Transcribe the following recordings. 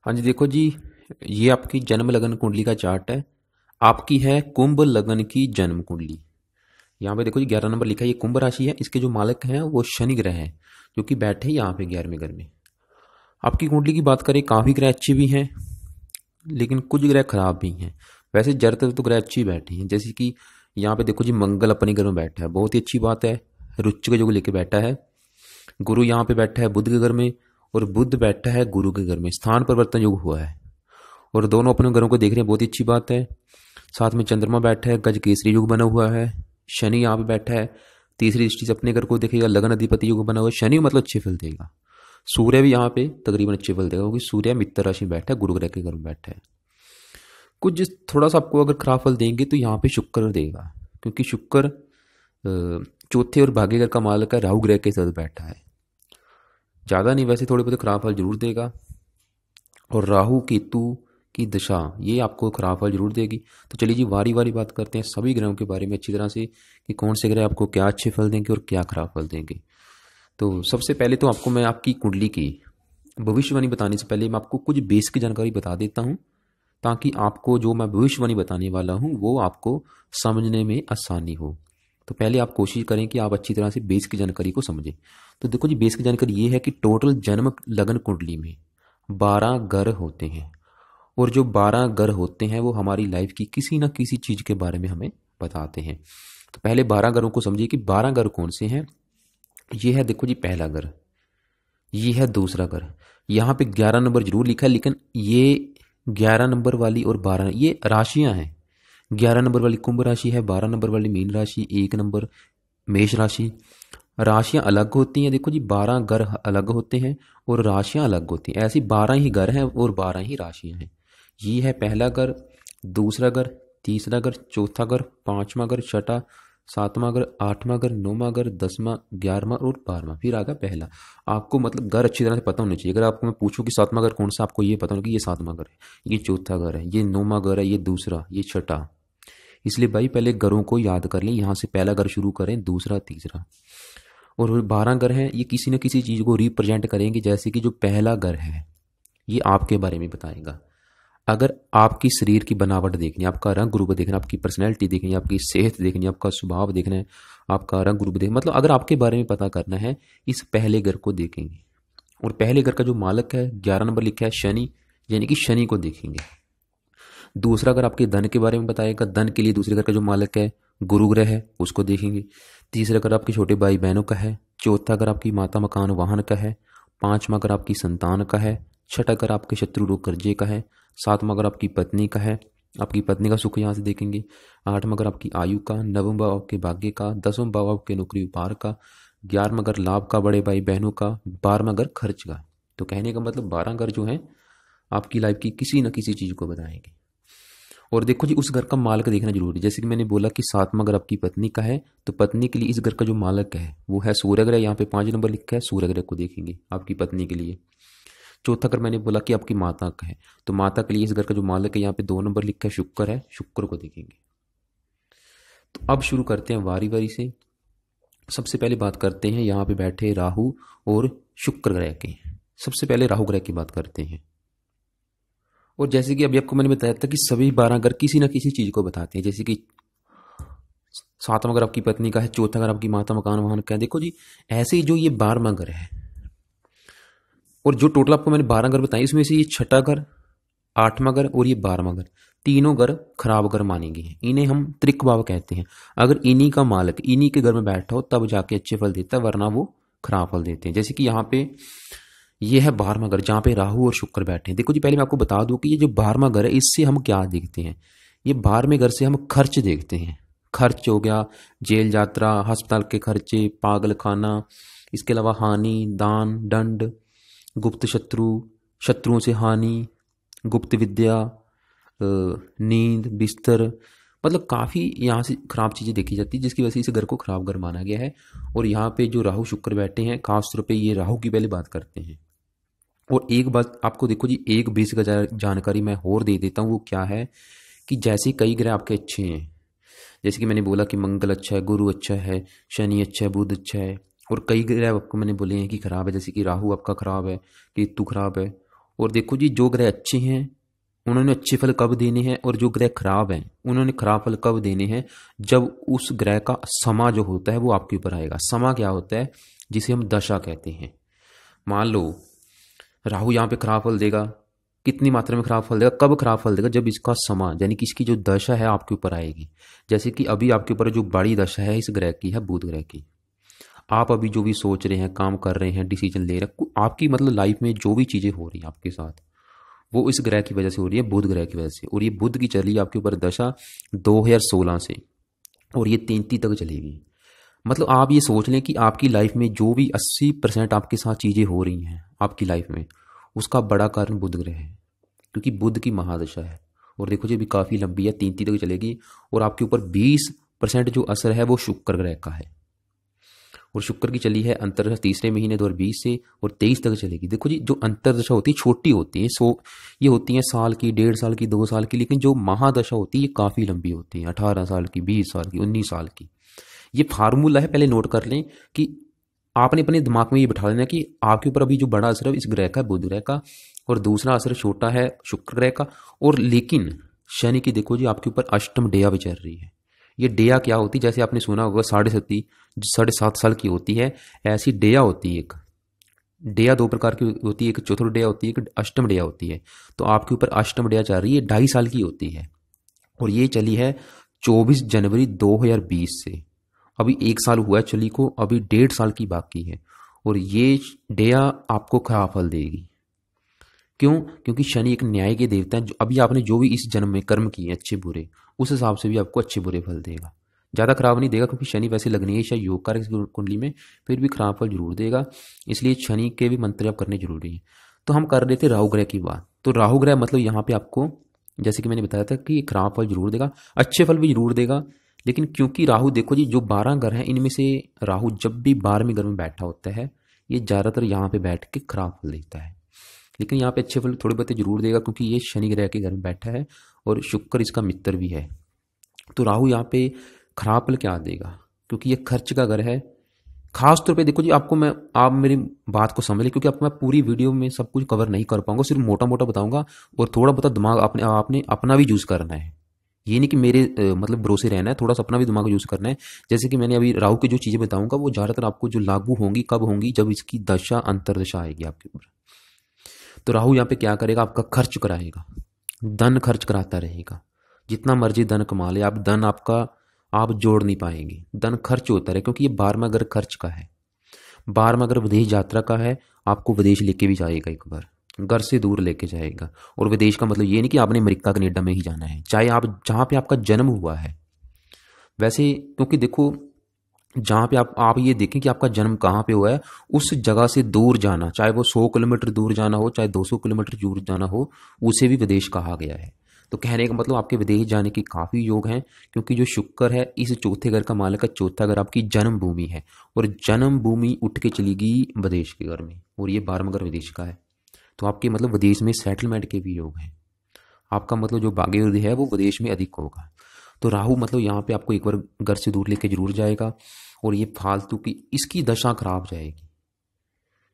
हाँ जी, देखो जी, ये आपकी जन्म लगन कुंडली का चार्ट है। आपकी है कुंभ लगन की जन्म कुंडली। यहाँ पे देखो जी 11 नंबर लिखा है, ये कुंभ राशि है। इसके जो मालक हैं वो शनि ग्रह हैं, जो कि बैठे हैं यहाँ पे 11वें घर में। आपकी कुंडली की बात करें, काफी ग्रह अच्छे भी हैं, लेकिन कुछ ग्रह खराब भी हैं। वैसे ज्यादातर तो ग्रह अच्छी बैठे हैं, जैसे कि यहाँ पे देखो जी, मंगल अपने घर में बैठा है, बहुत ही अच्छी बात है। रुच्च के योग लेके बैठा है। गुरु यहाँ पे बैठा है बुध के घर में, और बुध बैठा है गुरु के घर में। स्थान परिवर्तन योग हुआ है और दोनों अपने घरों को देख रहे हैं, बहुत ही अच्छी बात है। साथ में चंद्रमा बैठा है, गज केसरी युग बना हुआ है। शनि यहाँ पे बैठा है, तीसरी दृष्टि से अपने घर को देखेगा, लगन अधिपति युग बना हुआ है। शनि मतलब अच्छे फल देगा। सूर्य भी यहाँ पे तकरीबन अच्छे फल देगा, क्योंकि सूर्य मित्र राशि में बैठा है, गुरु ग्रह के घर में बैठा है। कुछ थोड़ा सा आपको अगर खराब फल देंगे तो यहाँ पे शुक्र देगा, क्योंकि शुक्र चौथे और भाग्य घर का मालक है, राहु ग्रह के साथ बैठा है। ज़्यादा नहीं, वैसे थोड़े बहुत खराब फल जरूर देगा। और राहु केतु की दशा ये आपको खराब फल जरूर देगी। तो चलिए जी, वारी वारी बात करते हैं सभी ग्रहों के बारे में अच्छी तरह से, कि कौन से ग्रह आपको क्या अच्छे फल देंगे और क्या खराब फल देंगे। तो सबसे पहले तो आपको मैं आपकी कुंडली की भविष्यवाणी बताने से पहले मैं आपको कुछ बेस की जानकारी बता देता हूँ, ताकि आपको जो मैं भविष्यवाणी बताने वाला हूँ वो आपको समझने में आसानी हो। तो पहले आप कोशिश करें कि आप अच्छी तरह से बेस की जानकारी को समझें। तो देखो जी, बेस की जानकारी ये है कि टोटल जन्म लगन कुंडली में 12 ग्रह होते हैं, और जो 12 ग्रह होते हैं वो हमारी लाइफ की किसी न किसी चीज के बारे में हमें बताते हैं। तो पहले 12 ग्रहों को समझिए कि 12 ग्रह कौन से हैं। ये है देखो जी पहला ग्रह, ये है दूसरा ग्रह। यहाँ पे 11 नंबर जरूर लिखा है, लेकिन ये 11 नंबर वाली और 12 ये राशियां हैं। 11 नंबर वाली कुंभ राशि है, 12 नंबर वाली मीन राशि, 1 नंबर मेष राशि। राशियां अलग होती हैं, देखो जी 12 ग्रह अलग होते हैं और राशियां अलग होती हैं। ऐसी 12 ही ग्रह हैं और 12 ही राशियां हैं। ये है पहला ग्रह, दूसरा ग्रह, तीसरा ग्रह, चौथा ग्रह, पांचवा ग्रह, छठा, सातवां ग्रह, आठवां ग्रह, नौवां ग्रह, 10वां, 11वां और 12वां, फिर आ गया पहला। आपको मतलब ग्रह अच्छी तरह से पता होना चाहिए। अगर आपको मैं पूछूं कि सातवां ग्रह कौन सा, आपको ये पता होना कि ये सातवां ग्रह है, ये चौथा ग्रह है, ये नौवां ग्रह है, ये दूसरा, ये छठा। इसलिए भाई पहले ग्रहों को याद कर लें, यहाँ से पहला ग्रह शुरू करें, दूसरा, तीसरा। और 12 ग्रह हैं, ये किसी न किसी चीज को रिप्रेजेंट करेंगे। जैसे कि जो पहला ग्रह है ये आपके बारे में बताएगा। अगर आपकी शरीर की बनावट देखनी है, आपका रंग रूप देखना है, आपकी पर्सनैलिटी देखनी है, आपकी सेहत देखनी है, आपका स्वभाव देखना है, आपका रंग रूप देखना, मतलब अगर आपके बारे में पता करना है, इस पहले ग्रह को देखेंगे। और पहले ग्रह का जो मालक है 11 नंबर लिखा है शनि, यानी कि शनि को देखेंगे। दूसरा अगर आपके धन के बारे में बताएगा, धन के लिए दूसरे घर का जो मालक है गुरु ग्रह है, उसको देखेंगे। तीसरा घर आपके छोटे भाई बहनों का है। चौथा घर आपकी माता मकान वाहन का है। पांचवा घर आपकी संतान का है। छठा घर आपके शत्रु रोग कर्जे का है। सातवां घर आपकी पत्नी का है, आपकी पत्नी का सुख यहाँ से देखेंगे। आठवां घर आपकी आयु का। नवम भाव आपके भाग्य का। 10वां भाव आपके नौकरी व्यापार का। 11वां घर लाभ का, बड़े भाई बहनों का। 12वां घर खर्च का। तो कहने का मतलब 12 घर जो है आपकी लाइफ की किसी न किसी चीज को बताएंगे। और देखो जी, उस घर का मालक देखना जरूरी है। जैसे कि मैंने बोला कि सातवां घर आपकी पत्नी का है, तो पत्नी के लिए इस घर का जो मालक है वो है सूर्य ग्रह। यहाँ पे 5 नंबर लिखा है, सूर्य ग्रह को देखेंगे आपकी पत्नी के लिए। चौथा घर मैंने बोला कि आपकी माता का है, तो माता के लिए इस घर का जो मालक है यहाँ पे 2 नंबर लिखा है, शुक्र है, शुक्र को देखेंगे। तो अब शुरू करते हैं वारी वारी से। सबसे पहले बात करते हैं यहाँ पे बैठे राहु और शुक्र ग्रह की। सबसे पहले राहु ग्रह की बात करते हैं। और जैसे कि अभी आपको मैंने बताया था कि सभी 12 घर किसी न किसी चीज को बताते हैं। जैसे कि सातवां घर आपकी पत्नी का है, चौथा घर आपकी माता मकान वाहन का है। देखो जी, ऐसे ही जो ये 12वां घर है, और जो टोटल आपको मैंने 12 घर बताए, इसमें से ये छठा घर, 8वां घर और ये 12वां घर, तीनों घर खराब घर मानेंगे। इन्हें हम त्रिक भाव कहते हैं। अगर इन्हीं का मालक इन्हीं के घर में बैठा हो तब जाके अच्छे फल देता है, वरना वो खराब फल देते हैं। जैसे कि यहाँ पे ये है 12वां घर, जहाँ पे राहु और शुक्र बैठे हैं। देखो जी, पहले मैं आपको बता दूं कि ये जो 12वां घर है, इससे हम क्या देखते हैं। ये 12वें घर से हम खर्च देखते हैं। खर्च हो गया, जेल यात्रा, अस्पताल के खर्चे, पागल खाना, इसके अलावा हानि, दान, दंड, गुप्त शत्रु, शत्रुओं से हानि, गुप्त विद्या, नींद, बिस्तर, मतलब काफ़ी यहाँ से खराब चीज़ें देखी जाती है, जिसकी वजह से इस घर को खराब घर माना गया है। और यहाँ पे जो राहु शुक्र बैठे हैं, खासतौर पे ये राहु की पहले बात करते हैं। और एक बात आपको देखो जी, एक बेस का जानकारी मैं और दे देता हूँ। वो क्या है कि जैसे कई ग्रह आपके अच्छे हैं, जैसे कि मैंने बोला कि मंगल अच्छा है, गुरु अच्छा है, शनि अच्छा है, बुध अच्छा है। और कई ग्रह आपको मैंने बोले हैं कि खराब है, जैसे कि राहु आपका खराब है, केतु खराब है, और देखो जी, जो ग्रह अच्छे हैं उन्होंने अच्छे फल कब देने हैं, और जो ग्रह खराब हैं उन्होंने खराब फल कब देने हैं, जब उस ग्रह का समा जो होता है वो आपके ऊपर आएगा। समा क्या होता है, जिसे हम दशा कहते हैं। मान लो राहु यहाँ पे खराब फल देगा, कितनी मात्रा में खराब फल देगा, कब खराब फल देगा, जब इसका समा यानी कि इसकी जो दशा है आपके ऊपर आएगी। जैसे कि अभी आपके ऊपर जो बड़ी दशा है इस ग्रह की है, बुध ग्रह की। आप अभी जो भी सोच रहे हैं, काम कर रहे हैं, डिसीजन ले रहे हैं, आपकी मतलब लाइफ में जो भी चीजें हो रही हैं आपके साथ, वो इस ग्रह की वजह से हो रही है, बुध ग्रह की वजह से। और ये बुध की चली आपके ऊपर दशा 2016 से, और ये 33 तक चलेगी। मतलब आप ये सोच लें कि आपकी लाइफ में जो भी 80% आपके साथ चीजें हो रही हैं आपकी लाइफ में, उसका बड़ा कारण बुध ग्रह है, क्योंकि बुध की महादशा है। और देखो जी, अभी काफी लंबी है, 33 तक चलेगी। और आपके ऊपर 20% जो असर है वो शुक्र ग्रह का है। और शुक्र की चली है अंतर्दशा तीसरे महीने 2020 से, और 23 तक चलेगी। देखो जी, जो अंतर्दशा होती है छोटी होती है, ये होती है साल की, 1.5 साल की, 2 साल की। लेकिन जो महादशा होती है ये काफी लंबी होती है, 18 साल की, 20 साल की, 19 साल की। ये फार्मूला है, पहले नोट कर लें कि आपने अपने दिमाग में ये बिठा लेना कि आपके ऊपर अभी जो बड़ा असर है इस ग्रह का, बुध ग्रह का, और दूसरा असर छोटा है शुक्र ग्रह का। और लेकिन शनि की देखो जी आपके ऊपर अष्टम डेया भी चल रही है। ये डेया क्या होती है, जैसे आपने सुना होगा 7.5 साल की होती है, ऐसी डेया होती है। एक डेया 2 प्रकार की होती है, एक चतुर्थ डेया होती है, एक अष्टम डेया होती है। तो आपके ऊपर अष्टम डेया चल रही है, 2.5 साल की होती है, और ये चली है 24 जनवरी 2020 से। अभी 1 साल हुआ है चली को, अभी 1.5 साल की बाकी है। और ये डेया आपको खराब फल देगी। क्यों? क्योंकि शनि एक न्याय के देवता है। जो अभी आपने जो भी इस जन्म में कर्म किए अच्छे बुरे, उस हिसाब से भी आपको अच्छे बुरे फल देगा। ज्यादा खराब नहीं देगा, क्योंकि शनि वैसे लग्नेश या योग कारक कुंडली में, फिर भी खराब फल जरूर देगा। इसलिए शनि के भी मंत्र आप करने जरूरी है। तो हम कर रहे थे राहु ग्रह की बात। तो राहु ग्रह मतलब यहाँ पे आपको, जैसे कि मैंने बताया था कि खराब फल जरूर देगा, अच्छे फल भी जरूर देगा। लेकिन क्योंकि राहु देखो जी, जो 12 ग्रह हैं इनमें से राहु जब भी 12वें घर में बैठा होता है, ये ज्यादातर यहाँ पे बैठ के खराब फल देता है। लेकिन यहाँ पे अच्छे फल थोड़े बहुत जरूर देगा, क्योंकि ये शनि ग्रह के घर में बैठा है और शुक्र इसका मित्र भी है। तो राहु यहाँ पे खराब फल क्या देगा, क्योंकि ये खर्च का घर है। खास तौर पे देखो जी, आप मेरी बात को समझ लें, क्योंकि आपको मैं पूरी वीडियो में सब कुछ कवर नहीं कर पाऊंगा, सिर्फ मोटा मोटा बताऊंगा। और थोड़ा बहुत दिमाग आपने अपना भी यूज करना है। ये नहीं कि मेरे मतलब भरोसे रहना है, थोड़ा सा अपना भी दिमाग यूज करना है। जैसे कि मैंने अभी राहु की जो चीजें बताऊंगा वो ज्यादातर आपको जो लागू होंगी कब होंगी, जब इसकी दशा अंतरदशा आएगी आपके ऊपर। तो राहु यहाँ पे क्या करेगा, आपका खर्च कराएगा, धन खर्च कराता रहेगा। जितना मर्जी धन कमा ले आप, धन आपका आप जोड़ नहीं पाएंगे, धन खर्च होता रहे, क्योंकि ये 12वां घर खर्च का है। 12वां घर विदेश यात्रा का है, आपको विदेश लेके भी जाएगा, एक बार घर से दूर लेके जाएगा। और विदेश का मतलब ये नहीं कि आपने अमेरिका कनेडा में ही जाना है, चाहे आप जहां पे आपका जन्म हुआ है। वैसे क्योंकि देखो, जहां पे आप ये देखें कि आपका जन्म कहाँ पे हुआ है, उस जगह से दूर जाना, चाहे वो 100 किलोमीटर दूर जाना हो, चाहे 200 किलोमीटर दूर जाना हो, उसे भी विदेश कहा गया है। तो कहने का मतलब आपके विदेश जाने के काफी योग हैं, क्योंकि जो शुक्र है इस चौथे घर का मालिक है। चौथा घर आपकी जन्म भूमि है, और जन्म भूमि उठ के चली गई विदेश के घर में, और ये 12वां घर विदेश का है। तो आपके मतलब विदेश में सेटलमेंट के भी योग हैं। आपका मतलब जो भाग्य है वो विदेश में अधिक होगा। तो राहु मतलब यहाँ पे आपको एक बार घर से दूर लेके जरूर जाएगा, और ये फालतू की इसकी दशा खराब जाएगी।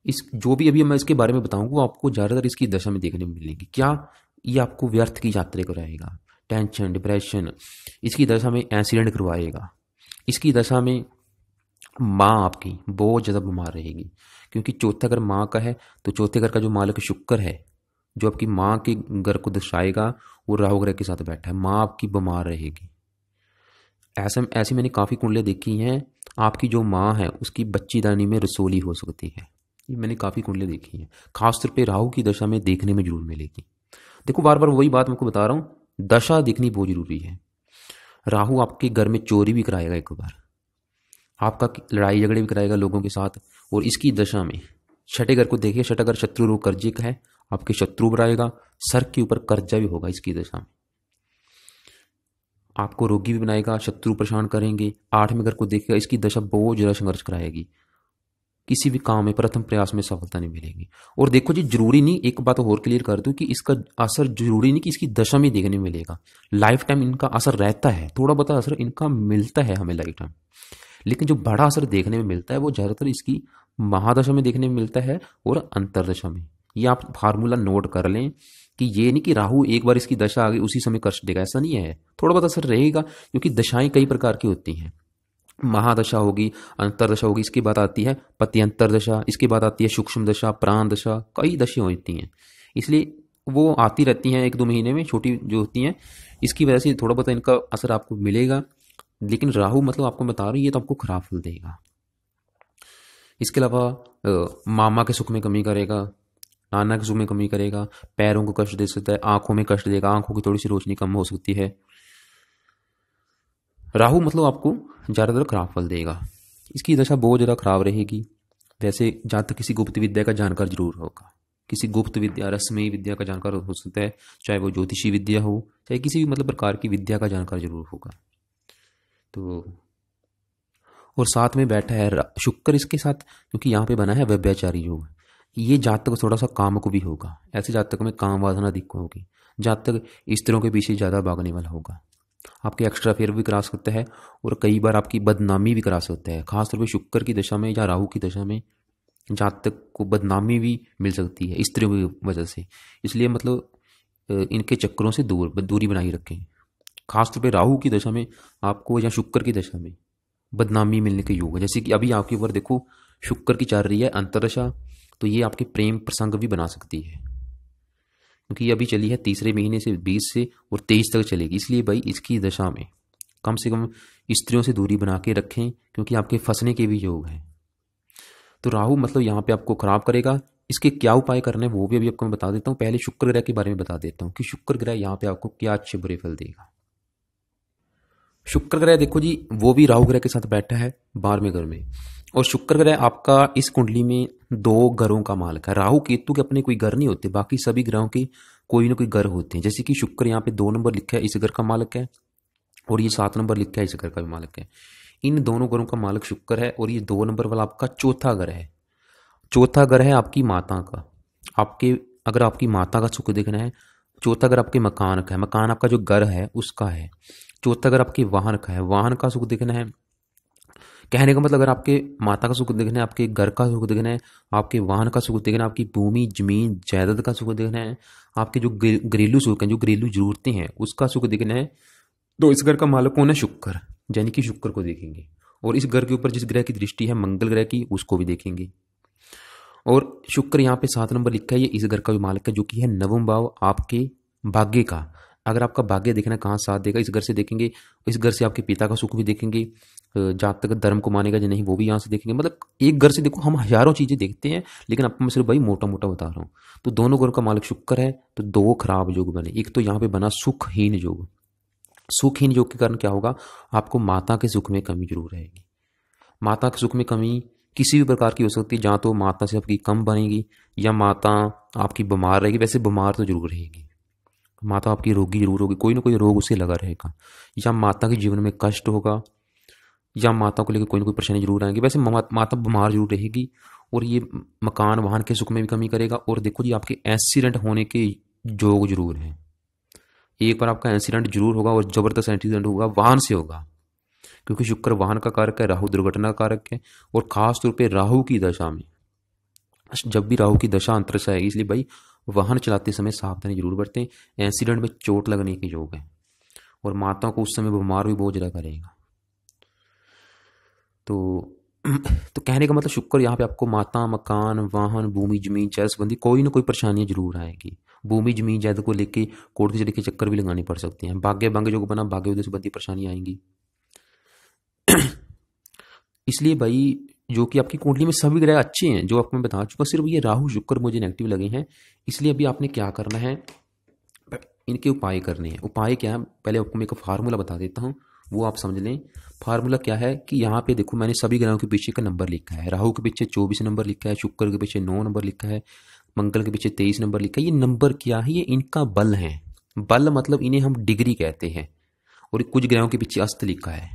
इस जो भी अभी मैं इसके बारे में बताऊंगा वो आपको ज्यादातर इसकी दशा में देखने में मिलेगी। क्या? ये आपको व्यर्थ की यात्रा कराएगा, टेंशन, डिप्रेशन। इसकी दशा में एक्सीडेंट करवाएगा। इसकी दशा में माँ आपकी बहुत ज्यादा बीमार रहेगी, क्योंकि चौथा घर माँ का है। तो चौथे घर का जो मालिक शुक्र है, जो आपकी माँ के घर को दर्शाएगा, वो राहु ग्रह के साथ बैठा है। माँ आपकी बीमार रहेगी। ऐसी मैंने काफ़ी कुंडलियाँ देखी हैं। आपकी जो माँ है उसकी बच्चीदानी में रसोली हो सकती है। ये मैंने काफ़ी कुंडलियाँ देखी हैं, खासतौर पे राहु की दशा में देखने में जरूर मिलेगी। देखो, बार बार वही बात मैं आपको बता रहा हूँ, दशा देखनी बहुत जरूरी है। राहु आपके घर में चोरी भी कराएगा, एक बार आपका लड़ाई झगड़े भी कराएगा लोगों के साथ। और इसकी दशा में छठे घर को देखिए, छठा घर शत्रु रोग कर्जे का है, आपके शत्रु बढ़ाएगा, सर के ऊपर कर्जा भी होगा इसकी दशा में। आपको रोगी भी बनाएगा, शत्रु परेशान करेंगे। 8वें घर को देखिएगा, इसकी दशा बहुत ज्यादा संघर्ष कराएगी। किसी भी काम में प्रथम प्रयास में सफलता नहीं मिलेगी। और देखो जी, जरूरी नहीं, एक बात और क्लियर कर दूं कि इसका असर जरूरी नहीं कि इसकी दशा में देखने में मिलेगा। लाइफ टाइम इनका असर रहता है, थोड़ा बहुत असर इनका मिलता है हमें लाइफ टाइम। लेकिन जो बड़ा असर देखने में मिलता है वो ज्यादातर इसकी महादशा में देखने में मिलता है, और अंतरदशा में। ये आप फार्मूला नोट कर लें कि ये नहीं कि राहु एक बार इसकी दशा आ गई उसी समय कष्ट देगा, ऐसा नहीं है, थोड़ा बहुत असर रहेगा, क्योंकि दशाएं कई प्रकार की होती हैं। महादशा होगी, अंतरदशा होगी, इसके बाद आती है पत्यंतर दशा, इसके बाद आती है सूक्ष्म दशा, प्राण दशा, कई दशाएं होती हैं। इसलिए वो आती रहती हैं 1-2 महीने में, छोटी जो होती हैं, इसकी वजह से थोड़ा बहुत इनका असर आपको मिलेगा। लेकिन राहु मतलब आपको बता रही है, ये तो आपको खराब फल देगा। इसके अलावा मामा के सुख में कमी करेगा, नाना के सुख में कमी करेगा, पैरों को कष्ट दे सकता है, आंखों में कष्ट देगा, आंखों की थोड़ी सी रोशनी कम हो सकती है। राहु मतलब आपको ज़्यादातर खराब फल देगा। इसकी दशा बहुत ज़्यादा खराब रहेगी। वैसे जहाँ तक किसी गुप्त विद्या का जानकार जरूर होगा, किसी गुप्त विद्या रहस्यमयी विद्या का जानकार हो सकता है, चाहे वो ज्योतिषी विद्या हो, चाहे किसी भी मतलब प्रकार की विद्या का जानकार जरूर होगा। तो और साथ में बैठा है शुक्र इसके साथ, क्योंकि यहाँ पे बना है व्यभिचारी योग। ये जातक थोड़ा सा कामुक भी होगा, ऐसे जातक में काम वासना अधिक होगी, जातक स्त्रियों के पीछे ज़्यादा भागने वाला होगा, आपके एक्स्ट्रा फेयर भी करा सकता है और कई बार आपकी बदनामी भी करा सकता है। खासतौर पर शुक्र की दशा में या राहु की दशा में जातक को बदनामी भी मिल सकती है स्त्रियों की वजह से। इसलिए मतलब इनके चक्करों से दूरी बनाई रखें। खासतौर पे राहु की दशा में आपको या शुक्र की दशा में बदनामी मिलने के योग है। जैसे कि अभी आपके ऊपर देखो शुक्र की चल रही है अंतरदशा, तो ये आपके प्रेम प्रसंग भी बना सकती है, क्योंकि ये अभी चली है तीसरे महीने से 20 से और 23 तक चलेगी। इसलिए भाई इसकी दशा में कम से कम स्त्रियों से दूरी बना के रखें, क्योंकि आपके फंसने के भी योग हैं। तो राहु मतलब यहाँ पे आपको खराब करेगा। इसके क्या उपाय करने हैं वो भी अभी आपको मैं बता देता हूँ। पहले शुक्र ग्रह के बारे में बता देता हूँ कि शुक्र ग्रह यहाँ पे आपको क्या अच्छे बुरे फल देगा। शुक्र ग्रह देखो जी, वो भी राहु ग्रह के साथ बैठा है 12वें घर में, और शुक्र ग्रह आपका इस कुंडली में 2 ग्रहों का मालिक है। राहु केतु के अपने कोई घर नहीं होते, बाकी सभी ग्रहों के कोई ना कोई घर होते हैं। जैसे कि शुक्र यहाँ पे 2 नंबर लिखा है, इस घर का मालिक है, और ये 7 नंबर लिखा है, इस घर का भी मालिक है। इन दोनों घरों का मालिक शुक्र है, और ये 2 नंबर वाला आपका चौथा घर है। चौथा घर है आपकी माता का। आपके अगर आपकी माता का सुख देखना है, चौथा घर आपके मकान का है, मकान आपका जो घर है उसका है। चौथा घर आपके वाहन का है, वाहन का सुख देखना है। कहने का मतलब अगर आपके माता का सुख देखना है, आपके घर का सुख देखना है, आपके वाहन का सुख देखना है, आपकी भूमि जमीन जायदाद का सुख देखना है, आपके जो घरेलू सुख हैं, जो घरेलू जरूरतें हैं उसका सुख देखना है, तो इस घर का मालिक कौन है? शुक्र, यानी कि शुक्र को देखेंगे। और इस घर के ऊपर जिस ग्रह की दृष्टि है मंगल ग्रह की, उसको भी देखेंगे। और शुक्र यहाँ पे 7 नंबर लिखा है, ये इस घर का भी मालिक है, जो कि है नवम भाव आपके भाग्य का। अगर आपका भाग्य देखना कहाँ साथ देगा, इस घर से देखेंगे। इस घर से आपके पिता का सुख भी देखेंगे, जातक धर्म को मानेगा या नहीं वो भी यहाँ से देखेंगे। मतलब एक घर से देखो हम हजारों चीजें देखते हैं, लेकिन आपको मैं सिर्फ भाई मोटा मोटा बता रहा हूँ। तो दोनों घरों का मालिक शुक्र है, तो 2 खराब योग बने। एक तो यहाँ पे बना सुखहीन योग। सुखहीन योग के कारण क्या होगा, आपको माता के सुख में कमी जरूर रहेगी। माता के सुख में कमी किसी भी प्रकार की हो सकती है, जहाँ तो माता से आपकी कम बनेगी, या माता आपकी बीमार रहेगी। वैसे बीमार तो जरूर रहेगी, माता आपकी रोगी जरूर होगी, कोई ना कोई रोग उसे लगा रहेगा, या माता के जीवन में कष्ट होगा, या माता को लेकर कोई ना कोई परेशानी जरूर आएगी। वैसे माता बीमार जरूर रहेगी। और ये मकान वाहन के सुख में भी कमी करेगा। और देखो जी, आपके एक्सीडेंट होने के योग जरूर हैं। एक बार आपका एक्सीडेंट जरूर होगा, और जबरदस्त एक्सीडेंट होगा, वाहन से होगा, क्योंकि शुक्र वाहन का कारक है, राहु दुर्घटना का कारक है। और खास तौर पे राहु की दशा में, जब भी राहु की दशा अंतरदशा आएगी, इसलिए भाई वाहन चलाते समय सावधानी जरूर बरतें। एक्सीडेंट में चोट लगने के योग है, और माता को उस समय बीमार भी बहुत ज्यादा करेगा। तो कहने का मतलब शुक्र यहाँ पे आपको माता, मकान, वाहन, भूमि जमीन जायदाद संबंधी कोई ना कोई परेशानियां जरूर आएगी। भूमि जमीन जायदाद को लेके कोर्ट के लेके चक्कर भी लगाने पड़ सकते हैं। भाग्य भंग जो बना, भाग्य उदय संबंधी परेशानियां आएंगी। इसलिए भाई जो कि आपकी कुंडली में सभी ग्रह अच्छे हैं, जो आपको मैं बता चुका, सिर्फ ये राहु शुक्र मुझे नेगेटिव लगे हैं। इसलिए अभी आपने क्या करना है, इनके उपाय करने हैं। उपाय क्या है, पहले आपको मैं एक फार्मूला बता देता हूँ, वो आप समझ लें। फार्मूला क्या है कि यहाँ पे देखो मैंने सभी ग्रहों के पीछे का नंबर लिखा है। राहु के पीछे 24 नंबर लिखा है, शुक्र के पीछे 9 नंबर लिखा है, मंगल के पीछे 23 नंबर लिखा है। ये नंबर क्या है, ये इनका बल है। बल मतलब इन्हें हम डिग्री कहते हैं। और कुछ ग्रहों के पीछे अस्त लिखा है।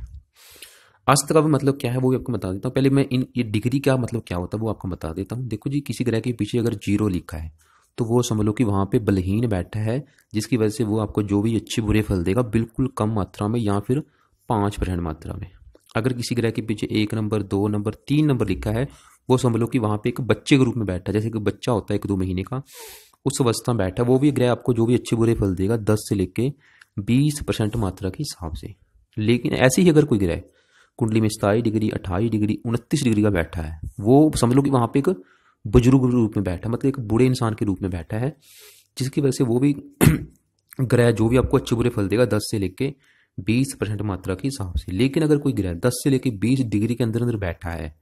अस्त का भी मतलब क्या है वो भी आपको बता देता हूँ। पहले मैं ये डिग्री क्या मतलब क्या होता है वो आपको बता देता हूँ। देखो जी, किसी ग्रह के पीछे अगर 0 लिखा है तो वो समझ लो कि वहां पे बलहीन बैठा है, जिसकी वजह से वो आपको जो भी अच्छे बुरे फल देगा बिल्कुल कम मात्रा में, या फिर 5% मात्रा में। अगर किसी ग्रह के पीछे 1 नंबर, 2 नंबर, 3 नंबर लिखा है, वो समझ लो कि वहां पे एक बच्चे के रूप में बैठा है, जैसे कि बच्चा होता है 1-2 महीने का, उस अवस्था में बैठा है। वो भी ग्रह आपको जो भी अच्छे बुरे फल देगा 10 से लेके 20% मात्रा के हिसाब से। लेकिन ऐसे ही अगर कोई ग्रह कुंडली में 27 डिग्री, 28 डिग्री, 29 डिग्री का बैठा है, वो समझ लो कि वहां पे एक बुजुर्ग रूप में बैठा है, मतलब एक बूढ़े इंसान के रूप में बैठा है, जिसकी वजह से वो भी ग्रह जो भी आपको अच्छे बुरे फल देगा 10 से लेके 20% मात्रा के हिसाब से। लेकिन अगर कोई ग्रह 10 से लेके 20 डिग्री के अंदर अंदर बैठा है,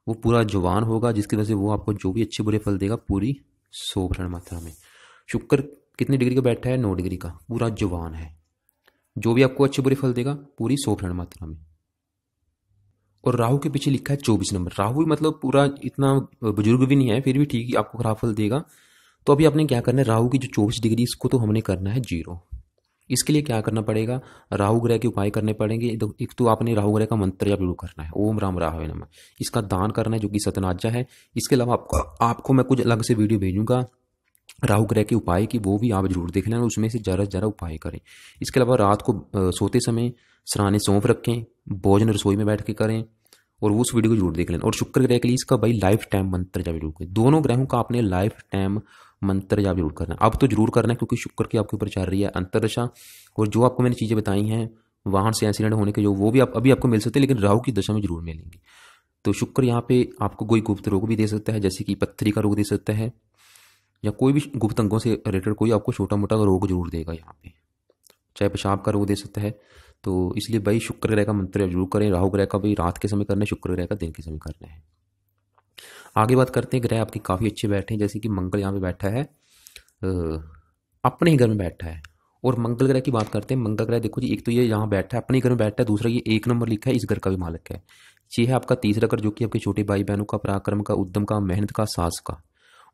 वो पूरा जवान होगा, जिसकी वजह से वो आपको जो भी अच्छे बुरे फल देगा पूरी 100% मात्रा में। शुक्र कितनी डिग्री का बैठा है? 9 डिग्री का, पूरा जवान है, जो भी आपको अच्छे बुरे फल देगा पूरी 100% मात्रा में। और राहु के पीछे लिखा है 24 नंबर। राहु भी मतलब पूरा इतना बुजुर्ग भी नहीं है, फिर भी ठीक है, आपको खराब फल देगा। तो अभी आपने क्या करना है, राहु की जो 24 डिग्री, इसको तो हमने करना है 0। इसके लिए क्या करना पड़ेगा, राहु ग्रह के उपाय करने पड़ेंगे। एक तो आपने राहु ग्रह का मंत्र या प्रयोग करना है, ओम राम राहवे नमः। इसका दान करना है जो कि सतनाजा है। इसके अलावा आपको मैं कुछ अलग से वीडियो भेजूंगा राहु ग्रह के उपाय की, वो भी आप जरूर देख लेना, उसमें से ज़रा ज़रा उपाय करें। इसके अलावा रात को सोते समय सराहने सौंफ रखें, भोजन रसोई में बैठ के करें, और वो उस वीडियो को जरूर देख लेना। और शुक्र ग्रह के लिए इसका भाई लाइफ टाइम मंत्र जाप जरूर करें। दोनों ग्रहों का आपने लाइफ टाइम मंत्र जाप जरूर करना है। अब तो जरूर करना है, क्योंकि शुक्र की आपके ऊपर चल रही है अंतर्दशा। और जो आपको मैंने चीज़ें बताई हैं, वाहन से एक्सीडेंट होने के जो, वो भी अभी आपको मिल सकते हैं, लेकिन राहु की दशा में जरूर मिलेंगे। तो शुक्र यहाँ पे आपको कोई गुप्त रोग भी दे सकता है, जैसे कि पत्थरी का रोग दे सकता है, या कोई भी गुप्त अंगों से रिलेटेड कोई आपको छोटा मोटा रोग जरूर देगा यहाँ पे, चाहे पेशाब का रोग दे सकता है। तो इसलिए भाई शुक्र ग्रह का मंत्र जरूर करें। राहु ग्रह का भाई रात के समय करना है, शुक्र ग्रह का दिन के समय करना है। आगे बात करते हैं, ग्रह आपके काफ़ी अच्छे बैठे हैं, जैसे कि मंगल यहाँ पे बैठा है, अपने ही घर में बैठा है। और मंगल ग्रह की बात करते हैं। मंगल ग्रह देखो जी, एक तो ये यहाँ बैठा है, अपने घर में बैठा है, दूसरा ये 1 नंबर लिखा है, इस घर का भी मालिक है। ये है आपका तीसरा घर, जो कि आपके छोटे भाई बहनों का, पराक्रम का, उद्यम का, मेहनत का, साहस का।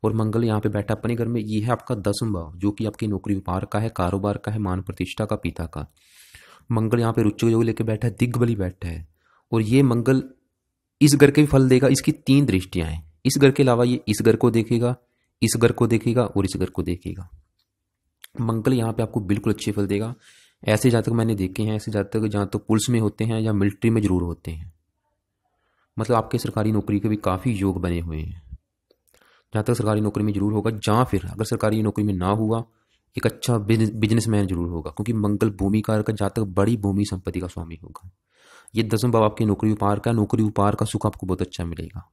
और मंगल यहाँ पे बैठा अपने घर में, ये है आपका 10वां भाव, जो कि आपकी नौकरी व्यापार का है, कारोबार का है, मान प्रतिष्ठा का, पिता का। मंगल यहाँ पे रुच्च योग लेके बैठा है, दिग्बली बैठा है। और ये मंगल इस घर के भी फल देगा। इसकी 3 दृष्टियां हैं। इस घर के अलावा ये इस घर को देखेगा, इस घर को देखेगा, और इस घर को देखेगा। मंगल यहाँ पे आपको बिल्कुल अच्छे फल देगा। ऐसे जातक मैंने देखे हैं, ऐसे जातक जहाँ तो पुलिस में होते हैं या मिलिट्री में जरूर होते हैं, मतलब आपके सरकारी नौकरी के भी काफ़ी योग बने हुए हैं। जहाँ तक सरकारी नौकरी में जरूर होगा, जहाँ फिर अगर सरकारी नौकरी में ना हुआ, एक अच्छा बिजनेसमैन जरूर होगा, क्योंकि मंगल भूमि कारक का, जातक बड़ी भूमि संपत्ति का स्वामी होगा। ये 10वां भाव आपकी नौकरी व्यापार का, नौकरी व्यापार का सुख आपको बहुत अच्छा मिलेगा।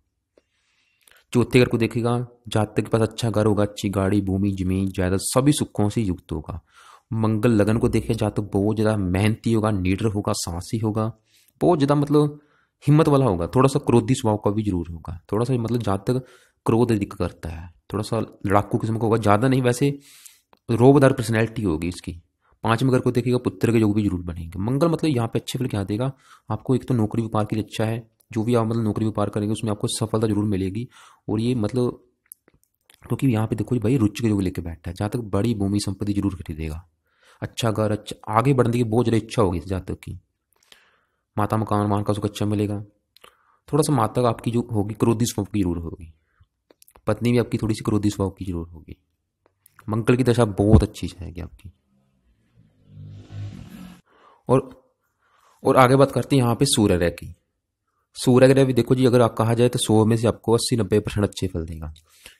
चौथे घर को देखेगा, जातक के पास अच्छा घर होगा, अच्छी गाड़ी, भूमि, जमीन, जायदाद, सभी सुखों से युक्त होगा। मंगल लगन को देखे, जातक बहुत ज़्यादा मेहनती होगा, नीडर होगा, साहसी होगा, बहुत ज़्यादा मतलब हिम्मत वाला होगा। थोड़ा सा क्रोधी स्वभाव का भी जरूर होगा, थोड़ा सा मतलब जातक क्रोध अधिक करता है, थोड़ा सा लड़ाकू किस्म का होगा, ज़्यादा नहीं, वैसे रोबदार पर्सनैलिटी होगी इसकी। 5वें घर को देखेगा, पुत्र के योग भी जरूर बनेंगे। मंगल मतलब यहाँ पे अच्छे फल क्या देगा आपको, एक तो नौकरी व्यापार के लिए अच्छा है, जो भी आप मतलब नौकरी व्यापार करेंगे उसमें आपको सफलता जरूर मिलेगी। और ये मतलब क्योंकि यहाँ पे देखो भाई रुचि के योग लेके बैठा है, जहाँ तक बड़ी भूमि संपत्ति जरूर खरीदेगा, अच्छा घर, अच्छा आगे बढ़ने की बहुत ज़्यादा इच्छा होगी इस जातक की। माता मकान मान का सुख अच्छा मिलेगा। थोड़ा सा माता आपकी जो होगी क्रोधी स्वभाव की जरूर होगी, पत्नी भी आपकी थोड़ी सी क्रोधी स्वभाव की जरूर होगी। मंगल की दशा बहुत अच्छी जाएगी आपकी। और और आगे बात करते हैं यहाँ पे सूर्य ग्रह की। सूर्य ग्रह भी देखो जी, अगर आप कहा जाए तो 100 में से आपको 80-90% अच्छे फल देगा,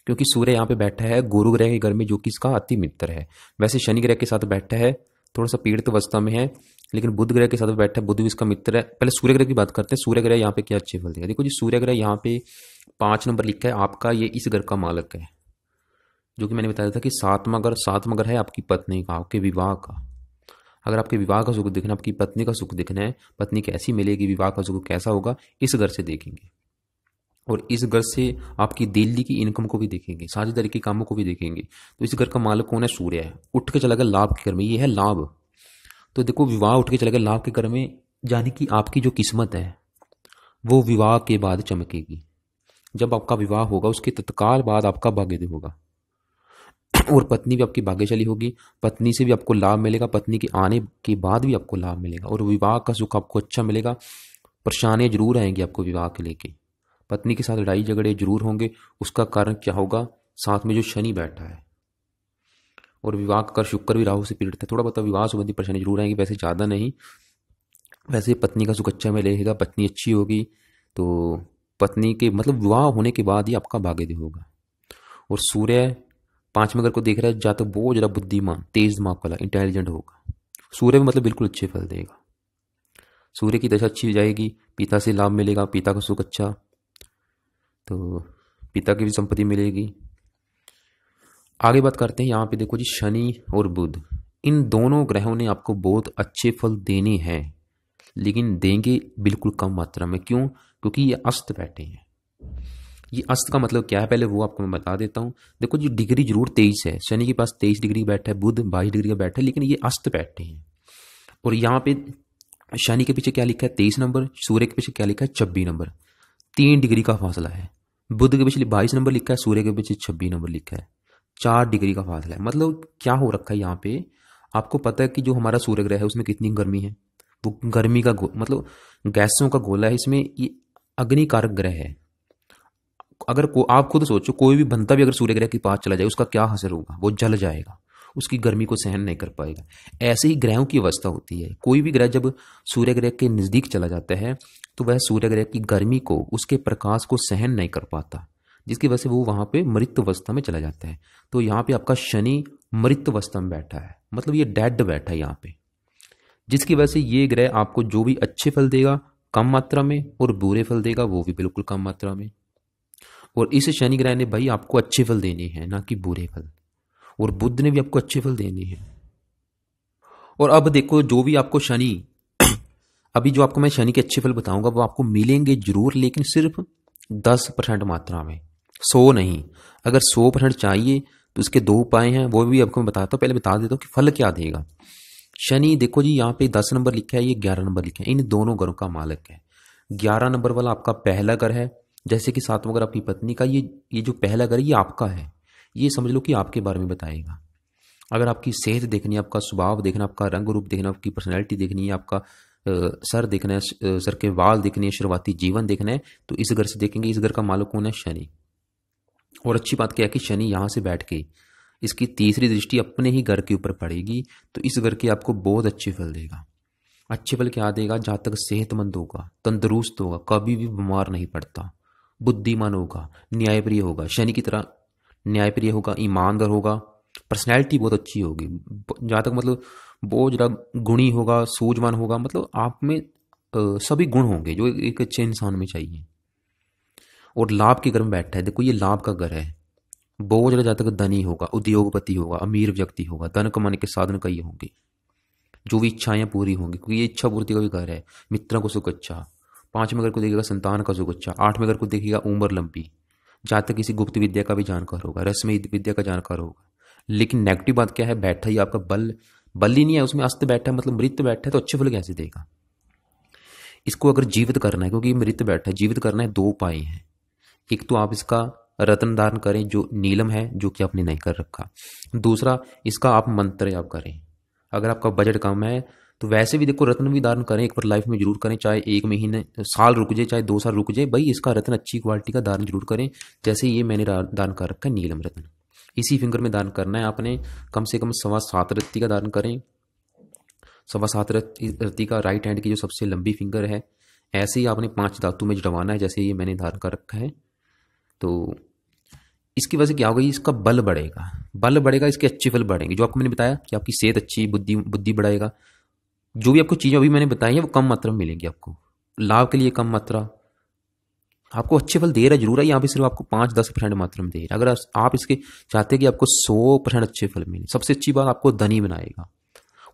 क्योंकि सूर्य यहाँ पे बैठा है गुरु ग्रह के घर में, जो कि इसका अति मित्र है। वैसे शनि ग्रह के साथ बैठा है, थोड़ा सा पीड़ित अवस्था में है, लेकिन बुध ग्रह के साथ बैठा है, बुध भी इसका मित्र है। पहले सूर्य ग्रह की बात करते हैं, सूर्य ग्रह यहाँ पे क्या अच्छे फल देगा। देखो जी, सूर्य ग्रह यहाँ पे 5 नंबर लिखा है आपका, ये इस घर का मालक है, जो कि मैंने बताया था कि 7वां घर है आपकी पत्नी का, आपके विवाह का। अगर आपके विवाह का सुख देखना, आपकी पत्नी का सुख देखना है, पत्नी कैसी मिलेगी, विवाह का सुख कैसा होगा, इस घर से देखेंगे। और इस घर से आपकी दिल्ली की इनकम को भी देखेंगे, साझेदारी के कामों को भी देखेंगे। तो इस घर का मालिक कौन है? सूर्य है। उठ के चला गया लाभ के घर में, ये है लाभ। तो देखो विवाह उठ के चला गया लाभ के घर में, यानी कि आपकी जो किस्मत है वो विवाह के बाद चमकेगी। जब आपका विवाह होगा उसके तत्काल बाद आपका भाग्योदय होगा, और पत्नी भी आपकी भाग्यशाली होगी, पत्नी से भी आपको लाभ मिलेगा, पत्नी के आने के बाद भी आपको लाभ मिलेगा, और विवाह का सुख आपको अच्छा मिलेगा। परेशानियां जरूर आएंगी आपको विवाह के लेके, पत्नी के साथ लड़ाई झगड़े जरूर होंगे। उसका कारण क्या होगा? साथ में जो शनि बैठा है, और विवाह का शुक्र भी राहु से पीड़ित है, थोड़ा बहुत विवाह संबंधी परेशानी जरूर आएंगी, वैसे ज़्यादा नहीं। वैसे पत्नी का सुख अच्छा मिलेगा, पत्नी अच्छी होगी तो पत्नी के मतलब विवाह होने के बाद ही आपका भाग्योदय होगा। और सूर्य 5 में अगर को देख रहा है, जातक बहुत ज़्यादा बुद्धिमान, तेज दिमाग वाला, इंटेलिजेंट होगा। सूर्य में मतलब बिल्कुल अच्छे फल देगा। सूर्य की दशा अच्छी हो जाएगी, पिता से लाभ मिलेगा, पिता का सुख अच्छा, तो पिता की भी संपत्ति मिलेगी। आगे बात करते हैं, यहाँ पे देखो जी, शनि और बुध, इन दोनों ग्रहों ने आपको बहुत अच्छे फल देने हैं, लेकिन देंगे बिल्कुल कम मात्रा में। क्यों? क्योंकि ये अस्त बैठे हैं। ये अस्त का मतलब क्या है, पहले वो आपको मैं बता देता हूँ। देखो जी, डिग्री जरूर 23 है, शनि के पास 23 डिग्री बैठा है, बुध 22 डिग्री का बैठा है, लेकिन ये अस्त बैठे हैं। और यहाँ पे शनि के पीछे क्या लिखा है, 23 नंबर, सूर्य के पीछे क्या लिखा है, 26 नंबर, 3 डिग्री का फासला है। बुध के पीछे 22 नंबर लिखा है, सूर्य के पीछे 26 नंबर लिखा है, 4 डिग्री का फासला है। मतलब क्या हो रखा है यहाँ पे, आपको पता है कि जो हमारा सूर्य ग्रह है उसमें कितनी गर्मी है, वो गर्मी का मतलब गैसों का गोला है, इसमें ये अग्नि कारक ग्रह है। अगर आप खुद सोचो, कोई भी बंदा भी अगर सूर्य ग्रह के पास चला जाए, उसका क्या असर होगा, वो जल जाएगा, उसकी गर्मी को सहन नहीं कर पाएगा। ऐसे ही ग्रहों की अवस्था होती है। कोई भी ग्रह जब सूर्य ग्रह के नजदीक चला जाता है तो वह सूर्य ग्रह की गर्मी को, उसके प्रकाश को सहन नहीं कर पाता, जिसकी वजह से वो वहां पे मृत अवस्था में चला जाता है। तो यहाँ पे आपका शनि मृत अवस्था में बैठा है, मतलब ये डेड बैठा है यहाँ पे, जिसकी वजह से ये ग्रह आपको जो भी अच्छे फल देगा कम मात्रा में, और बुरे फल देगा वो भी बिल्कुल कम मात्रा में। और इस शनि ग्रह ने भाई आपको अच्छे फल देने हैं, ना कि बुरे फल। और बुध ने भी आपको अच्छे फल देने हैं। और अब देखो, जो भी आपको शनि अभी जो आपको मैं शनि के अच्छे फल बताऊंगा वो आपको मिलेंगे जरूर, लेकिन सिर्फ 10% मात्रा में, 100 नहीं। अगर 100% चाहिए तो इसके 2 उपाय हैं, वो भी आपको मैं बताता हूँ। पहले बता देता हूँ कि फल क्या देगा। शनि देखो जी, यहाँ पे 10 नंबर लिखा है, ये 11 नंबर लिखा है, इन दोनों घरों का मालिक है। 11 नंबर वाला आपका पहला घर है, जैसे कि 7वां घर आपकी पत्नी का, ये जो पहला घर है ये आपका है। ये समझ लो कि आपके बारे में बताएगा। अगर आपकी सेहत देखनी है, आपका स्वभाव देखना, आपका रंग रूप देखना, आपकी पर्सनैलिटी देखनी है, आपका सर देखना है, सर के बाल देखने हैं, शुरुआती जीवन देखना है, तो इस घर से देखेंगे। इस घर का मालिक कौन है? शनि। और अच्छी बात क्या है कि शनि यहाँ से बैठ के इसकी तीसरी दृष्टि अपने ही घर के ऊपर पड़ेगी, तो इस घर के आपको बहुत अच्छे फल देगा। अच्छे फल क्या देगा? जातक सेहतमंद होगा, तंदुरुस्त होगा, कभी भी बीमार नहीं पड़ता, बुद्धिमान होगा, न्यायप्रिय होगा, शनि की तरह न्यायप्रिय होगा, ईमानदार होगा, पर्सनैलिटी बहुत अच्छी होगी, जहाँ तक मतलब बहुत ज़्यादा गुणी होगा, सूझवान होगा, मतलब आप में सभी गुण होंगे जो एक अच्छे इंसान में चाहिए। और लाभ के घर में बैठा है, देखो ये लाभ का घर है, बहुत ज़्यादा जातक धनी होगा, उद्योगपति होगा, अमीर व्यक्ति होगा, धन कमाने के साधन कई होंगे, जो भी इच्छाएं पूरी होंगी, क्योंकि ये इच्छा पूर्ति का भी घर है। मित्रों को सुख अच्छा, 5 में घर को देखेगा संतान का सुख अच्छा, 8 में घर को देखेगा उम्र लंबी, जहाँ तक किसी गुप्त विद्या का भी जानकार होगा, रस्मी विद्या का जानकार होगा। लेकिन नेगेटिव बात क्या है? बैठा ही आपका बल ही नहीं है, उसमें अस्त बैठा है, मतलब मृत बैठा है, तो अच्छे फल कैसे देगा? इसको अगर जीवित करना है, क्योंकि मृत बैठा है, जीवित करना है, 2 उपाय हैं। एक तो आप इसका रत्न दान करें जो नीलम है, जो कि आपने नहीं कर रखा। दूसरा, इसका आप मंत्र जाप करें। अगर आपका बजट कम है तो वैसे भी देखो रत्न भी दान करें, एक बार लाइफ में जरूर करें, चाहे 1 महीने साल रुक जाए, चाहे 2 साल रुक जाए, भाई इसका रत्न अच्छी क्वालिटी का दान जरूर करें। जैसे ये मैंने दान कर रखा है नीलम रत्न, इसी फिंगर में दान करना है आपने। कम से कम 7.25 रत्ती का दान करें, 7.25 रत्ती का राइट हैंड की जो सबसे लंबी फिंगर है। ऐसे ही आपने 5 धातु में जड़वाना है, जैसे ये मैंने दान कर रखा है। तो इसकी वजह से क्या होगा? इसका बल बढ़ेगा, बल बढ़ेगा, इसके अच्छे फल बढ़ेंगे। जो आपको मैंने बताया कि आपकी सेहत अच्छी, बुद्धि बढ़ाएगा। जो भी आपको चीज़ें अभी मैंने बताई हैं वो कम मात्रा में मिलेंगी आपको, लाभ के लिए कम मात्रा। आपको अच्छे फल दे रहा है जरूर है, यहाँ पे सिर्फ आपको 5-10% मात्रा में दे रहा है। अगर आप इसके चाहते हैं कि आपको 100% अच्छे फल मिले, सबसे अच्छी बात आपको धनी बनाएगा।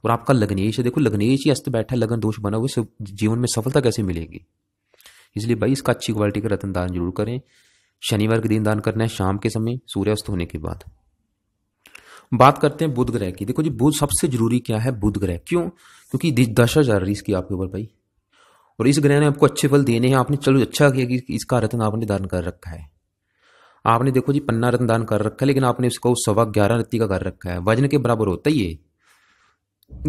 और आपका लग्नेश है, देखो लग्नेश ही अस्त बैठा है, लगन दोष बना हुआ, जीवन में सफलता कैसे मिलेगी? इसलिए भाई इसका अच्छी क्वालिटी का रत्न दान जरूर करें। शनिवार के दिन दान करना है, शाम के समय सूर्यास्त होने के बाद। बात करते हैं बुध ग्रह की। देखो जी, बुध सबसे जरूरी क्या है? बुध ग्रह क्यों? क्योंकि दशा जा रही इसकी आपके ऊपर भाई, और इस ग्रह ने आपको अच्छे फल देने हैं। आपने चलो अच्छा किया कि इसका रत्न आपने दान कर रखा है। आपने देखो जी पन्ना रत्न दान कर रखा है, लेकिन आपने इसको 11.25 रत्ती का कर रखा है। वजन के बराबर होता है ये,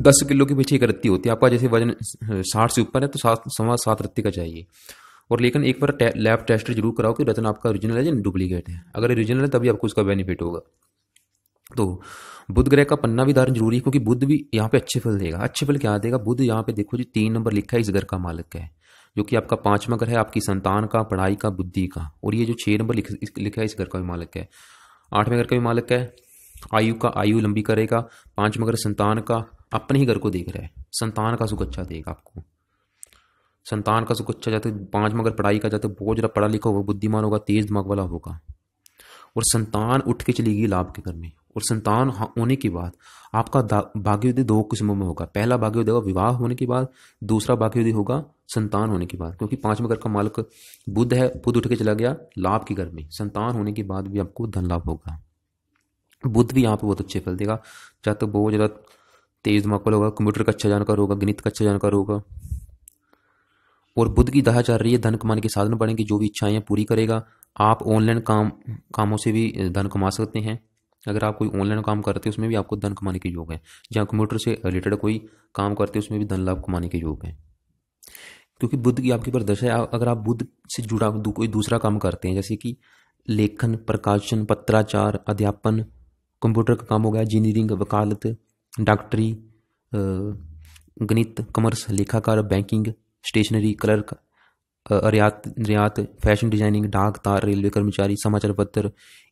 10 किलो के पीछे 1 रत्ती होती है। आपका जैसे वजन 60 से ऊपर है तो 7.25 रत्ती का चाहिए। और लेकिन एक बार लैब टेस्ट जरूर कराओ कि रत्न आपका ओरिजिनल है या डुप्लीकेट है। अगर ओरिजिनल है तभी आपको उसका बेनिफिट होगा। तो बुध ग्रह का पन्ना भी धारण जरूरी है, क्योंकि बुध भी यहाँ पे अच्छे फल देगा। अच्छे फल क्या देगा? बुध यहाँ पे देखो जी 3 नंबर लिखा है, इस घर का मालिक है, जो कि आपका 5वां घर है, आपकी संतान का, पढ़ाई का, बुद्धि का। और ये जो 6 नंबर लिखा है, इस घर का भी मालिक है, 8वें घर का भी मालिक है, आयु लंबी करेगा, 5वां घर संतान का, अपने ही घर को देख रहा है, संतान का सुख अच्छा देगा आपको। संतान का सुख अच्छा जाते, 5वां घर पढ़ाई का जाते, बहुत ज़्यादा पढ़ा लिखा होगा, बुद्धिमान होगा, तेज दिमाग वाला होगा। और संतान उठ के चलेगी लाभ के घर में। और संतान होने के बाद आपका भाग्योदय 2 किस्मों में होगा। पहला भाग्योदय होगा विवाह होने के बाद, दूसरा भाग्योदय होगा संतान होने के बाद, क्योंकि 5वें घर का मालिक बुध है, बुध उठ के चला गया लाभ के घर में। संतान होने के बाद भी आपको धन लाभ होगा। बुध भी यहाँ पे बहुत अच्छे फल देगा, जब तक बहुत ज़्यादा तेज दिमाग वाला होगा, कंप्यूटर का अच्छा जानकार होगा, गणित का अच्छा जानकार होगा। और बुध की दशा चल रही है, धन कमाने के साधन बढ़ेंगे, जो भी इच्छाएं पूरी करेगा। आप ऑनलाइन कामों से भी धन कमा सकते हैं। अगर आप कोई ऑनलाइन काम करते हैं उसमें भी आपको धन कमाने के योग है। जहाँ कंप्यूटर से रिलेटेड कोई काम करते हैं उसमें भी धन लाभ कमाने के योग है, क्योंकि बुध की आपके ऊपर दशा है। अगर आप बुध से जुड़ा कोई दूसरा काम करते हैं, जैसे कि लेखन, प्रकाशन, पत्राचार, अध्यापन, कंप्यूटर का काम हो गया, इंजीनियरिंग, वकालत, डॉक्टरी, गणित, कॉमर्स, लेखाकार, बैंकिंग, स्टेशनरी, क्लर्क, रियात, फैशन डिजाइनिंग, डाक तार, रेलवे कर्मचारी, समाचार पत्र,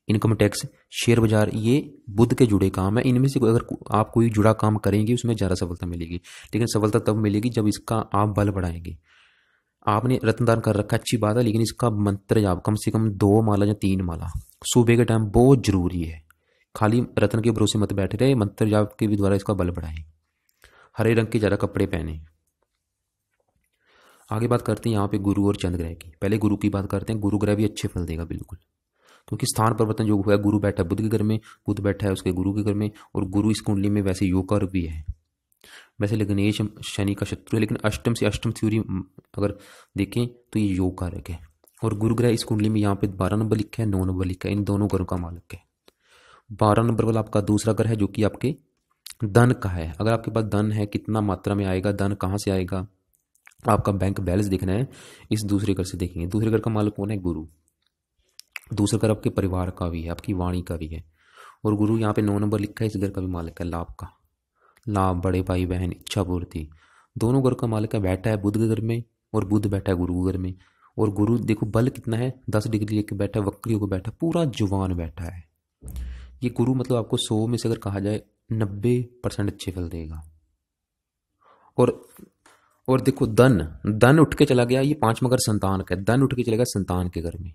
इनकम टैक्स, शेयर बाजार, ये बुध के जुड़े काम है। इनमें से अगर आप कोई जुड़ा काम करेंगे उसमें ज़्यादा सफलता मिलेगी, लेकिन सफलता तब मिलेगी जब इसका आप बल बढ़ाएंगे। आपने रत्नदान कर रखा, अच्छी बात है, लेकिन इसका मंत्र जाप कम से कम 2 माला या 3 माला सुबह के टाइम बहुत जरूरी है। खाली रत्न के भरोसे मत बैठे रहे, मंत्र जाप के भी द्वारा इसका बल बढ़ाएं। हरे रंग के ज़्यादा कपड़े पहने। आगे बात करते हैं यहाँ पे गुरु और चंद्र ग्रह की। पहले गुरु की बात करते हैं। गुरु ग्रह भी अच्छे फल देगा बिल्कुल, क्योंकि स्थान परिवर्तन योग हुआ है। गुरु बैठा है बुध के घर में, बुध बैठा है उसके गुरु के घर में, और गुरु इस कुंडली में वैसे योग कारक भी है। वैसे लग्नेश शनि का शत्रु है, लेकिन अष्टम से अष्टम थ्योरी अगर देखें तो ये योग कारक है। और गुरु ग्रह इस कुंडली में यहाँ पे 12 नंबर लिखा है, 9 नंबर लिखा है, इन दोनों घरों का मालिक है। 12 नंबर वाला आपका दूसरा घर है, जो कि आपके धन का है। अगर आपके पास धन है, कितना मात्रा में आएगा, धन कहाँ से आएगा, आपका बैंक बैलेंस देखना है, इस दूसरे घर से देखेंगे। दूसरे घर का मालिक कौन है? गुरु। दूसरा घर आपके परिवार का भी है, आपकी वाणी का भी है। और गुरु यहाँ पे 9 नंबर लिखा है, इस घर का भी मालिक है, लाभ का। लाभ, बड़े भाई बहन, इच्छा पूर्ति, दोनों घर का मालिक है। बैठा है बुध के घर में और बुध बैठा है गुरु के घर में। और गुरु देखो बल कितना है, 10 डिग्री लेके बैठा है, वक्री होकर बैठा है, पूरा जवान बैठा है। ये गुरु मतलब आपको 100 में से अगर कहा जाए 90% अच्छे फल देगा। और देखो धन उठ के चला गया, ये 5वां घर संतान का है, धन उठ के चला गया संतान के घर में।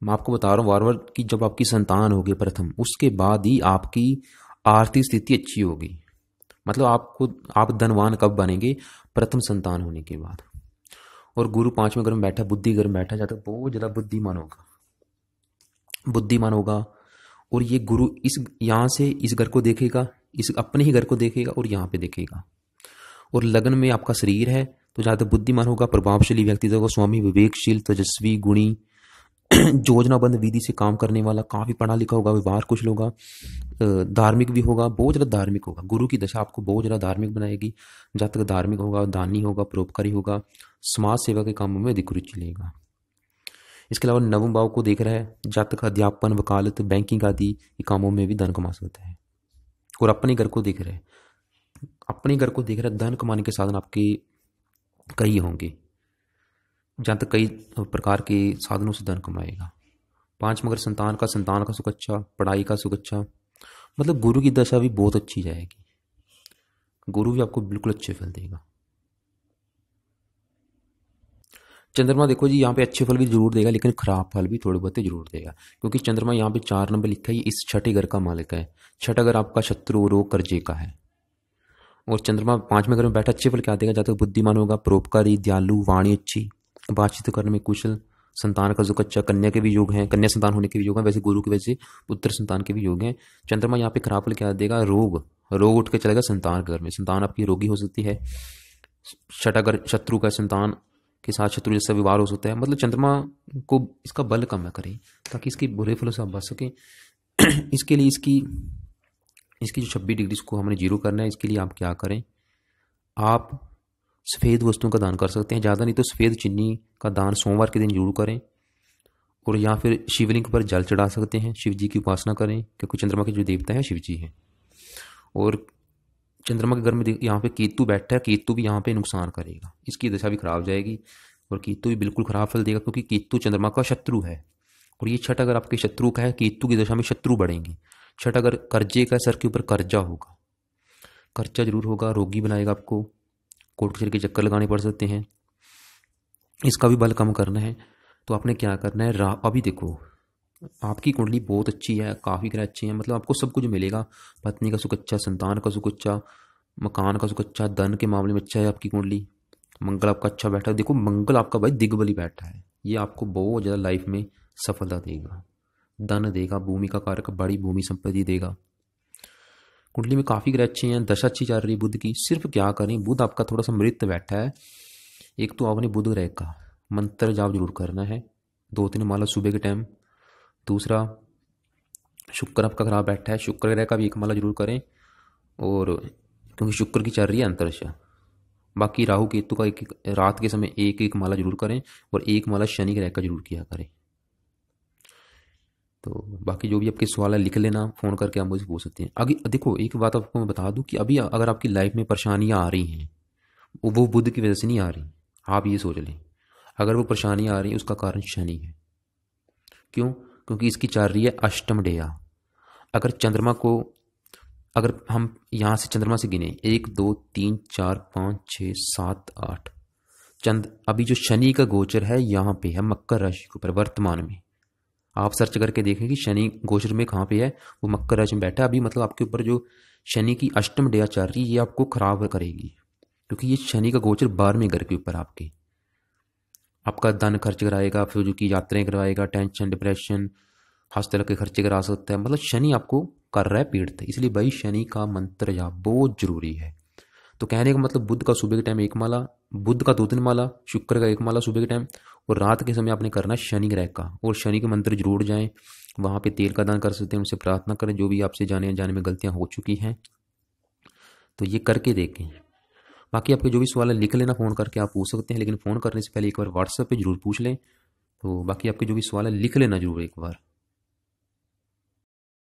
मैं आपको बता रहा हूँ बार बार कि जब आपकी संतान होगी प्रथम, उसके बाद ही आपकी आर्थिक स्थिति अच्छी होगी। मतलब आप धनवान कब बनेंगे? प्रथम संतान होने के बाद। और गुरु 5वें घर में बैठा, बुद्धि घर में बैठा जाता है, बहुत ज्यादा बुद्धिमान होगा। और ये गुरु यहाँ से इस घर को देखेगा, इस अपने ही घर को देखेगा और यहाँ पे देखेगा। और लगन में आपका शरीर है तो ज्यादा बुद्धिमान होगा, प्रभावशाली व्यक्ति होगा, स्वामी विवेकशील, तेजस्वी, गुणी, योजनाबद्ध विधि से काम करने वाला, काफी पढ़ा लिखा होगा, व्यवहार कुशल होगा, धार्मिक भी होगा, बहुत ज्यादा धार्मिक होगा। गुरु की दशा आपको बहुत ज्यादा धार्मिक बनाएगी। जब तक धार्मिक होगा, दानी होगा, परोपकारी होगा, समाज सेवा के कामों में अधिक रुचि लेगा। इसके अलावा नवम भाव को देख रहा है, जातक अध्यापन, वकालत, बैंकिंग आदि कामों में भी धन कमा सकता है। और अपने घर को देख रहा है, धन कमाने के साधन आपके कई होंगे, जहाँ तक कई प्रकार के साधनों से धन कमाएगा। 5 मगर संतान का सुख अच्छा, पढ़ाई का सुख अच्छा, मतलब गुरु की दशा भी बहुत अच्छी जाएगी। गुरु भी आपको बिल्कुल अच्छे फल देगा। चंद्रमा देखो जी, यहाँ पे अच्छे फल भी जरूर देगा, लेकिन खराब फल भी थोड़े बहुत जरूर देगा, क्योंकि चंद्रमा यहाँ पे 4 नंबर लिखा है, इस छठे घर का मालिक है। छठा घर आपका शत्रु, रोग, कर्जे का है। और चंद्रमा 5वें घर में बैठा अच्छे फल क्या देगा? जब तक बुद्धिमान होगा, परोपकारी, दयालु, वाणी अच्छी, बातचीत करने में कुशल, संतान का सुख अच्छा, कन्या के भी योग हैं, कन्या संतान होने के भी योग हैं। वैसे गुरु के वजह से पुत्र संतान के भी योग हैं। चंद्रमा यहाँ पे खराब फल क्या देगा? रोग उठ के चलेगा संतान के घर में, संतान आपकी रोगी हो सकती है। छठा घर शत्रु का, संतान के साथ शत्रु जैसा व्यवहार हो सकता है। मतलब चंद्रमा को इसका बल कम करें ताकि इसके बुरे फलों से आप बच सकें। इसके लिए इसकी जो 26 डिग्री को हमने 0 करना है। इसके लिए आप क्या करें? आप सफ़ेद वस्तुओं का दान कर सकते हैं, ज़्यादा नहीं तो सफ़ेद चीनी का दान सोमवार के दिन जरूर करें। और या फिर शिवलिंग पर जल चढ़ा सकते हैं, शिव जी की उपासना करें क्योंकि चंद्रमा के जो देवता है शिव जी हैं। और चंद्रमा के घर में यहाँ पे केतु बैठा है, केतु भी यहाँ पे नुकसान करेगा, इसकी दशा भी खराब जाएगी और केतु भी बिल्कुल खराब फल देगा क्योंकि केतु चंद्रमा का शत्रु है। और ये छठ अगर आपके शत्रु का है, केतु की दशा में शत्रु बढ़ेंगे। छठ अगर कर्जे का, सर के ऊपर कर्जा होगा, कर्जा जरूर होगा, रोगी बनाएगा आपको, कोर्ट कचहरी के चक्कर लगाने पड़ सकते हैं, इसका भी बल कम करना है। तो आपने क्या करना है, अभी देखो आपकी कुंडली बहुत अच्छी है, काफ़ी ग्रह अच्छे हैं, मतलब आपको सब कुछ मिलेगा। पत्नी का सुख अच्छा, संतान का सुख अच्छा, मकान का सुख अच्छा, धन के मामले में अच्छा है आपकी कुंडली। मंगल आपका अच्छा बैठा है, देखो मंगल आपका भाई दिग्बली बैठा है, ये आपको बहुत ज़्यादा लाइफ में सफलता देगा, धन देगा, भूमि का कारक, बड़ी भूमि संपत्ति देगा। कुंडली में काफ़ी ग्रह अच्छे हैं, दशा अच्छी चल रही है बुध की। सिर्फ क्या करें, बुध आपका थोड़ा सा मृत बैठा है। एक तो आपने बुध ग्रह का मंत्र जाप जरूर करना है, 2-3 माला सुबह के टाइम। दूसरा, शुक्र आपका खराब बैठा है, शुक्र ग्रह का भी 1 माला जरूर करें, और क्योंकि शुक्र की चल रही है अंतरदशा। बाकी राहु केतु का एक रात के समय 1-1 माला जरूर करें, और 1 माला शनि ग्रह का जरूर किया करें। तो बाकी जो भी आपके सवाल है लिख लेना, फ़ोन करके आप मुझे पूछ सकते हैं। आगे देखो एक बात आपको मैं बता दूं कि अभी अगर आपकी लाइफ में परेशानियां आ रही हैं, वो बुध की वजह से नहीं आ रही। आप ये सोच लें, अगर वो परेशानियां आ रही हैं उसका कारण शनि है। क्यों? क्योंकि इसकी चल रही है अष्टम डेया। अगर चंद्रमा को, अगर हम यहाँ से चंद्रमा से गिने 1 2 3 4 5 6 7 8, अभी जो शनि का गोचर है यहाँ पे है मकर राशि के ऊपर वर्तमान में। आप सर्च करके देखें कि शनि गोचर में कहाँ पे है, वो मकर राशि में बैठा है अभी। मतलब आपके ऊपर जो शनि की अष्टम डेया चल रही है ये आपको खराब करेगी, क्योंकि ये शनि का गोचर 12वें घर के ऊपर आपका धन खर्च कराएगा, फिर जो की यात्राएं करवाएगा, टेंशन डिप्रेशन हॉस्पिटल के खर्चे करा सकता है। मतलब शनि आपको कर रहा है पीड़ित, इसलिए भाई शनि का मंत्र जाप बहुत जरूरी है। तो कहने का मतलब बुध का सुबह के टाइम 1 माला, बुध का 2-3 माला, शुक्र का 1 माला सुबह के टाइम, और रात के समय आपने करना है शनि ग्रह का। और शनि के मंत्र जरूर जाएं, वहाँ पे तेल का दान कर सकते हैं, उनसे प्रार्थना करें जो भी आपसे जाने अनजाने में गलतियाँ हो चुकी हैं, तो ये करके देखें। बाकी आपके जो भी सवाल है लिख लेना, फ़ोन करके आप पूछ सकते हैं, लेकिन फ़ोन करने से पहले एक बार व्हाट्सएप पे जरूर पूछ लें। तो बाकी आपके जो भी सवाल है लिख लेना जरूर एक बार।